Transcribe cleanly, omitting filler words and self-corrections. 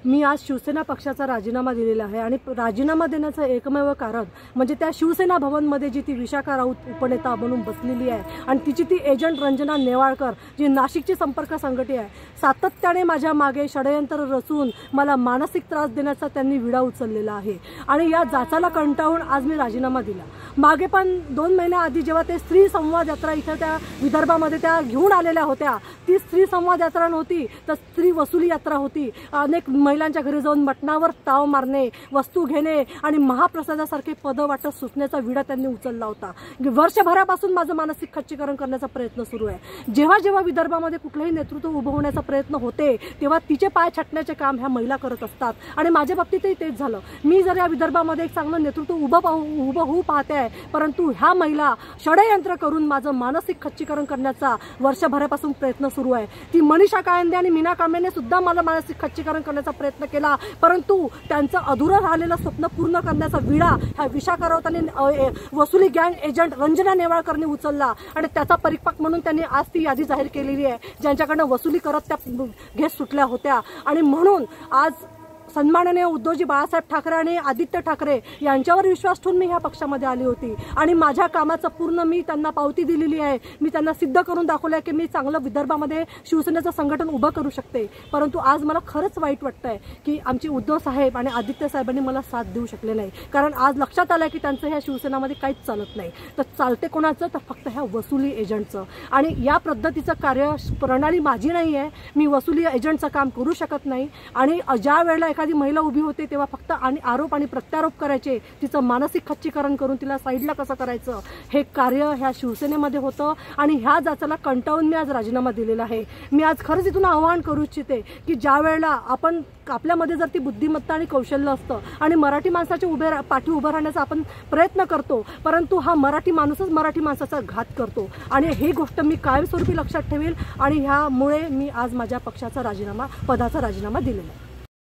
मी आज शिवसेना पक्षाचा राजीनामा दिलेला आहे आणि राजीनामा देण्याचं एकमेव कारण म्हणजे त्या शिवसेना भवनमध्ये जी ती विशाखा राऊत उपनेता म्हणून बसलेली आहे आणि तिची ती एजंट रंजना नेवाळकर जी नाशिकची संपर्क संघटना आहे, सातत्याने माझ्या मागे षडयंत्र रचून मला मानसिक त्रास देण्याचा त्यांनी विडा उचललेला आहे आणि या जाचाला कंटाळून आज मी राजीनामा दिला। मागे पण 2 महिन्याआधी जेव्हा ते स्त्री संवाद यात्रा इथे त्या विदर्भामध्ये त्या घेऊन आलेल्या होत्या, ती स्त्री संवाद यात्रा नव्हती तर स्त्री वसुली यात्रा होती। अनेक महिलांच्या घरी जाऊन मटणावर ताव मारणे, वस्तू घेणे आणि महाप्रसादासारखे पद वाटप सुचण्याचा विडा त्यांनी उचलला होता। वर्षभरापासून माझं मानसिक खच्चीकरण करण्याचा प्रयत्न सुरू आहे। जेव्हा जेव्हा विदर्भामध्ये कुठलंही नेतृत्व उभं होण्याचा प्रयत्न होते तेव्हा तिचे पाय छाटण्याचे काम ह्या महिला करत असतात आणि माझ्या बाबतीतही तेच झालं। मी जर या विदर्भामध्ये एक चांगलं नेतृत्व उभं होऊ पाहते आहे, परंतु ह्या महिला षडयंत्र करून माझं मानसिक खच्चीकरण करण्याचा वर्षभरापासून प्रयत्न सुरू आहे। ती मनीषा कायंदे आणि मीना कांबळेने सुद्धा मला मानसिक खच्चीकरण करण्याचा प्रयत्न केला, परंतु त्यांचं अधुरं राहिलेलं स्वप्न पूर्ण करण्याचा विडा ह्या विशाखा राऊत आणि वसुली गँग एजंट रंजना नेवाळकरने उचलला आणि त्याचा परिपाक म्हणून त्यांनी आज ती यादी जाहीर केलेली आहे ज्यांच्याकडनं वसुली करत त्या घेत सुटल्या होत्या। आणि म्हणून आज सन्माननीय उद्धवजी बाळासाहेब ठाकरे आणि आदित्य ठाकरे यांच्यावर विश्वास ठेवून मी ह्या पक्षामध्ये आली होती आणि माझ्या कामाचं पूर्ण मी त्यांना पावती दिलेली आहे। मी त्यांना सिद्ध करून दाखवलं आहे की मी चांगलं विदर्भामध्ये शिवसेनेचं संघटन उभं करू शकते, परंतु आज मला खरंच वाईट वाटतंय की आमचे उद्धव साहेब आणि आदित्य साहेबांनी मला साथ देऊ शकले नाही, कारण आज लक्षात आलं की त्यांचं ह्या शिवसेनामध्ये काहीच चालत नाही। तर चालते कोणाचं तर फक्त ह्या वसुली एजंटचं आणि या पद्धतीचं कार्य प्रणाली माझी नाही आहे। मी वसुली एजंटचं काम करू शकत नाही आणि ज्या वेळेला एखादी महिला उभी होते तेव्हा फक्त आणि आरोप आणि प्रत्यारोप करायचे, तिचं मानसिक खच्चीकरण करून तिला साईडला कसं करायचं हे कार्य ह्या शिवसेनेमध्ये होतं आणि ह्या जाचाला कंटाळून मी आज राजीनामा दिलेला आहे। मी आज खरंच इथून आवाहन करू इच्छिते की ज्या वेळेला आपण आपल्यामध्ये जर ती बुद्धिमत्ता आणि कौशल्य असतं आणि मराठी माणसाच्या पाठी उभं राहण्याचा आपण प्रयत्न करतो, परंतु हा मराठी माणूसच मराठी माणसाचा घात करतो आणि ही गोष्ट मी कायमस्वरूपी लक्षात ठेवेल आणि ह्यामुळे मी आज माझ्या पक्षाचा पदाचा राजीनामा दिलेला आहे।